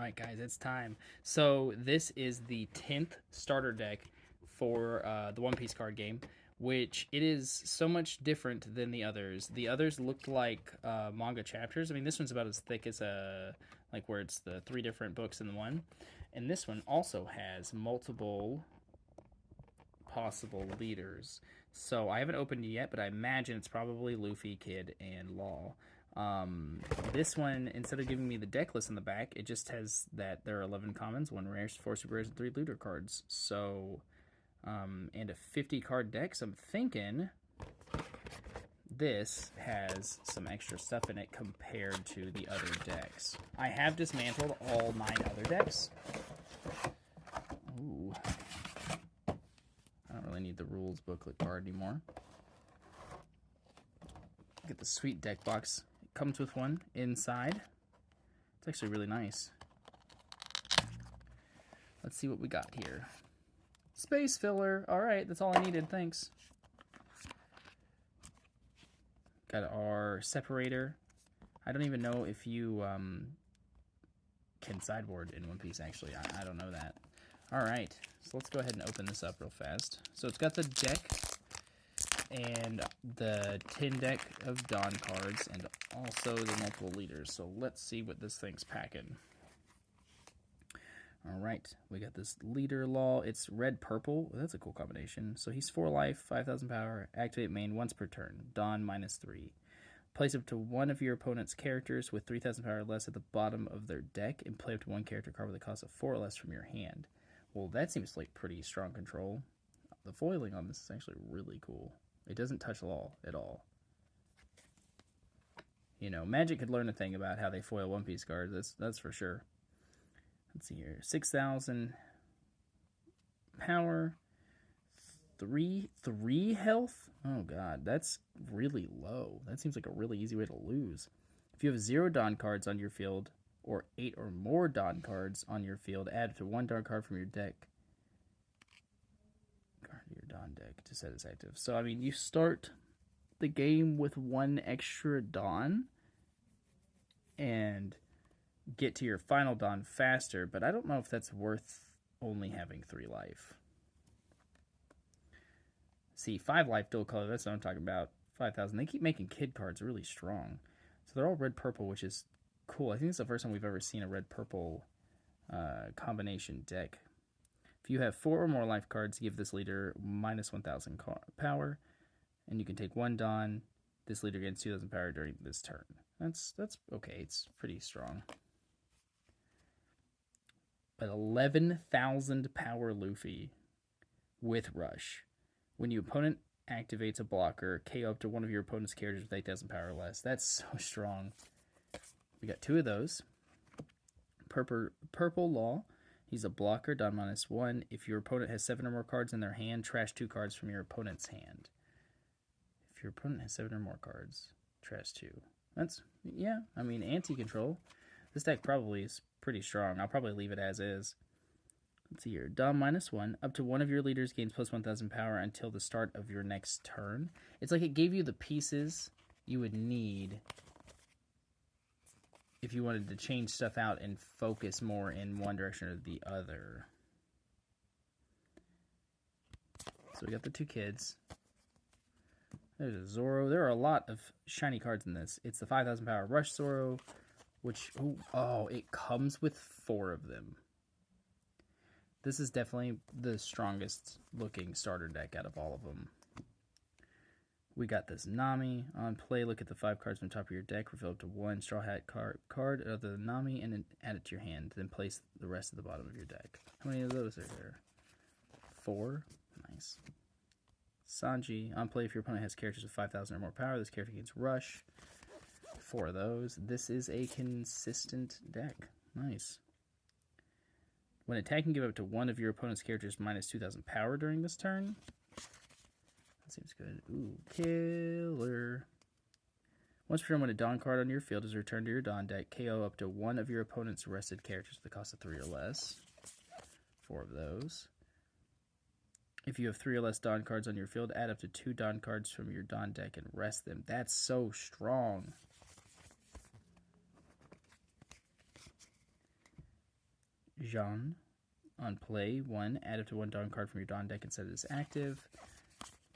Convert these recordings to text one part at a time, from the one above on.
Alright guys, it's time. So this is the 10th starter deck for the One Piece card game, which it is so much different than the others. The others looked like manga chapters. I mean, this one's about as thick as like where it's the 3 different books in one. And this one also has multiple possible leaders. So I haven't opened it yet, but I imagine it's probably Luffy, Kid, and Law. This one, instead of giving me the deck list in the back, it just has that there are 11 commons, 1 rare, 4 super rares, and 3 looter cards. So, and a 50 card deck. So I'm thinking this has some extra stuff in it compared to the other decks. I have dismantled all 9 other decks. Ooh. I don't really need the rules booklet card anymore. Get the sweet deck box. Comes with one inside. It's actually really nice. Let's see what we got here. Space filler. Alright, that's all I needed. Thanks. Got our separator. I don't even know if you can sideboard in One Piece, actually. I don't know that. Alright, so let's go ahead and open this up real fast. So it's got the deck and the 10 deck of Dawn cards, and also the multiple leaders. So let's see what this thing's packing. Alright, we got this leader Law. It's red-purple. That's a cool combination. So he's 4 life, 5,000 power, activate main once per turn. Dawn -3. Place up to one of your opponent's characters with 3,000 power or less at the bottom of their deck, and play up to one character card with a cost of 4 or less from your hand. Well, that seems like pretty strong control. The foiling on this is actually really cool. It doesn't touch Law at all. You know, Magic could learn a thing about how they foil One Piece cards. That's for sure. Let's see here. 6,000 power. 3 health? Oh, God. That's really low. That seems like a really easy way to lose. If you have 0 Dawn cards on your field, or 8 or more Dawn cards on your field, add to 1 Dawn card from your deck. Your Dawn deck to set as active. So, I mean, you start the game with 1 extra Dawn and get to your final Dawn faster, but I don't know if that's worth only having 3 life. See, 5 life dual color, that's what I'm talking about. 5,000. They keep making kid cards really strong. So they're all red-purple, which is cool. I think it's the first time we've ever seen a red-purple combination deck. If you have 4 or more life cards, give this leader -1,000 power, and you can take 1 Dawn. This leader gains 2,000 power during this turn. That's okay. It's pretty strong. But 11,000 power Luffy with Rush. When your opponent activates a blocker, KO up to one of your opponent's characters with 8,000 power or less. That's so strong. We got 2 of those. Purple Law. He's a blocker, Dawn -1. If your opponent has 7 or more cards in their hand, trash 2 cards from your opponent's hand. If your opponent has 7 or more cards, trash 2. That's, yeah, I mean, anti-control. This deck probably is pretty strong. I'll probably leave it as is. Let's see here. Dawn -1. Up to one of your leaders gains plus 1,000 power until the start of your next turn. It's like it gave you the pieces you would need if you wanted to change stuff out and focus more in one direction or the other. So we got the 2 kids. There's a Zoro. There are a lot of shiny cards in this. It's the 5,000 power Rush Zoro, which, it comes with 4 of them. This is definitely the strongest looking starter deck out of all of them. We got this Nami. On play, look at the 5 cards on top of your deck. Reveal up to 1 Straw Hat card other than Nami, and then add it to your hand. Then place the rest at the bottom of your deck. How many of those are there? 4? Nice. Sanji. On play, if your opponent has characters with 5,000 or more power, this character gains Rush. 4 of those. This is a consistent deck. Nice. When attacking, give up to one of your opponent's characters -2,000 power during this turn. That seems good. Ooh, killer. Once per turn, when a Dawn card on your field is returned to your Dawn deck, KO up to one of your opponent's rested characters with the cost of 3 or less. 4 of those. If you have 3 or less Dawn cards on your field, add up to 2 Dawn cards from your Dawn deck and rest them. That's so strong. Jean. On play, 1, add up to 1 Dawn card from your Dawn deck and set it as active.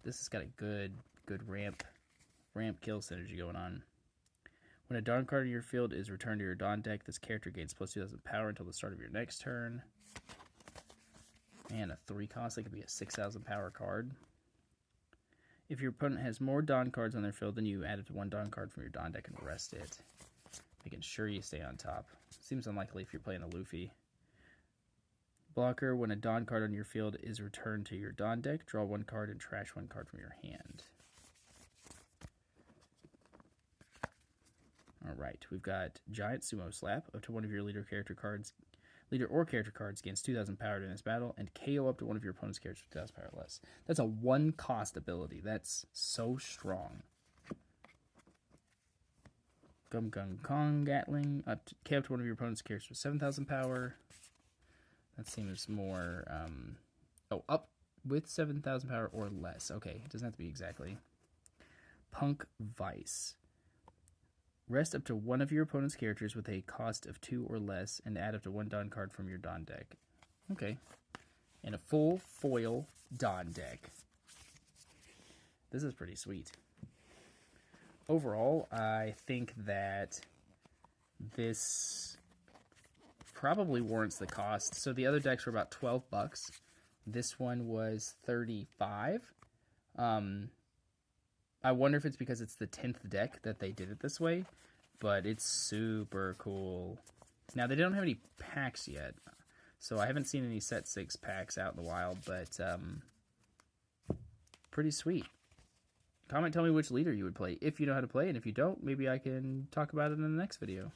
This has got a good ramp kill synergy going on. When a Dawn card in your field is returned to your Dawn deck, this character gains plus 2,000 power until the start of your next turn. And a 3 cost, that could be a 6,000 power card. If your opponent has more Dawn cards on their field, then you add up to 1 Dawn card from your Dawn deck and rest it, making sure you stay on top. Seems unlikely if you're playing a Luffy. Blocker, when a Dawn card on your field is returned to your Dawn deck, draw 1 card and trash 1 card from your hand. Alright, we've got Giant Sumo Slap. Up to 1 of your leader or character cards gains 2,000 power during this battle, and KO up to 1 of your opponent's characters with 2,000 power or less. That's a 1 cost ability. That's so strong. Gum Gung Kong Gatling. KO up to 1 of your opponent's characters with 7,000 power. That seems more, up with 7,000 power or less. Okay, it doesn't have to be exactly. Punk Vice. Rest up to 1 of your opponent's characters with a cost of 2 or less, and add up to 1 Dawn card from your Dawn deck. Okay. And a full foil Dawn deck. This is pretty sweet. Overall, I think that this probably warrants the cost. So the other decks were about $12. This one was $35. I wonder if it's because it's the 10th deck that they did it this way, but it's super cool. Now, they don't have any packs yet, so I haven't seen any set 6 packs out in the wild, but pretty sweet. Comment, tell me which leader you would play if you know how to play, and if you don't, maybe I can talk about it in the next video.